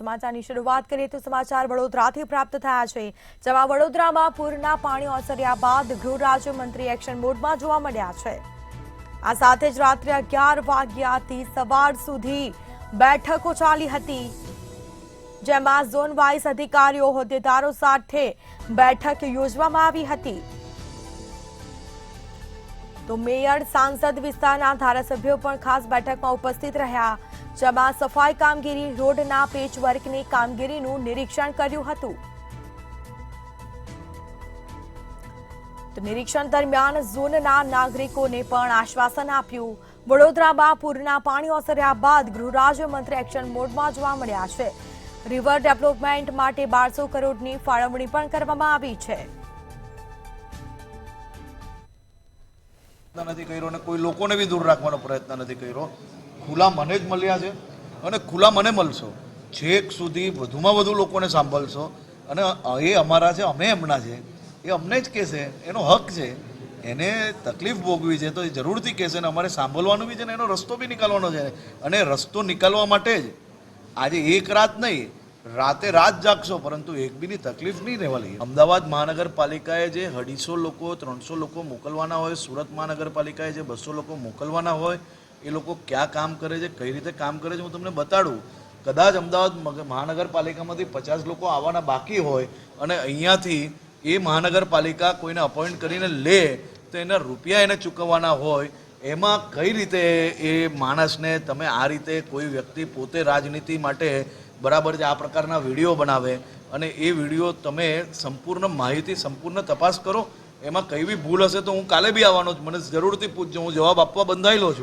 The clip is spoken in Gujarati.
સમાચારની શરૂઆત કરીએ તો સમાચાર વડોદરાથી પ્રાપ્ત થયા છે, જેમાં વડોદરામાં પૂરના પાણી ઓસર્યા બાદ ગૃહ રાજ્યમંત્રી એક્શન મોડમાં જોવા મળ્યા છે। આ સાથે જ રાત્રે 11 વાગ્યાથી સવાર સુધી બેઠકો ચાલી હતી, જેમાં ઝોન વાઇઝ અધિકારીઓ હોદ્દેદારો સાથે બેઠક યોજવામાં આવી હતી। તો મેયર, સાંસદ, વિસ્તારના ધારાસભ્યો પણ ખાસ બેઠકમાં ઉપસ્થિત રહ્યા, જેમાં સફાઈ કામગીરી, રોડના પેચવર્કની કામગીરીનું નિરીક્ષણ કર્યું હતું। તો નિરીક્ષણ દરમિયાન ઝોનના નાગરિકોને પણ આશ્વાસન આપ્યું। વડોદરામાં પૂરના પાણી ઓસર્યા બાદ ગૃહ રાજ્યમંત્રી એક્શન મોડમાં જોવા મળ્યા છે। રિવર ડેવલપમેન્ટ માટે 1200 કરોડની ફાળવણી પણ કરવામાં આવી છે। નથી કર્યો અને કોઈ લોકોને બી દૂર રાખવાનો પ્રયત્ન નથી કર્યો। ખુલ્લા મને જ મળ્યા છે અને ખુલ્લા મને મળશો, છેક સુધી વધુમાં વધુ લોકોને સાંભળશો અને એ અમારા છે, અમે એમના છે, એ અમને જ કહેશે, એનો હક છે, એને તકલીફ ભોગવી છે તો એ જરૂરથી કહેશે ને અમારે સાંભળવાનું બી છે ને એનો રસ્તો બી નીકાળવાનો છે। અને રસ્તો નીકાળવા માટે જ આજે એક રાત નહીં, રાતે રાત જાગશો પરંતુ એક બીની તકલીફ નહીં રહેવાની। અમદાવાદ મહાનગરપાલિકાએ જે 250 લોકો 300 લોકો મોકલવાના હોય, સુરત મહાનગરપાલિકાએ જે 200 લોકો મોકલવાના હોય, એ લોકો ક્યાં કામ કરે છે, કઈ રીતે કામ કરે છે હું તમને બતાડું। કદાચ અમદાવાદ મહાનગરપાલિકામાંથી 50 લોકો આવવાના બાકી હોય અને અહીંયાથી એ મહાનગરપાલિકા કોઈને અપોઇન્ટ કરીને લે તો એના રૂપિયા એને ચૂકવવાના હોય, એમાં કઈ રીતે એ માણસને તમે આ રીતે કોઈ વ્યક્તિ પોતે રાજનીતિ માટે બરાબર છે આ પ્રકારના વિડીયો બનાવે અને એ વિડીયો તમે સંપૂર્ણ માહિતી, સંપૂર્ણ તપાસ કરો, એમાં કઈ બી ભૂલ હશે તો હું કાલે બી આવવાનો છું, મને જરૂરથી પૂછજો, હું જવાબ આપવા બંધાયેલો છું।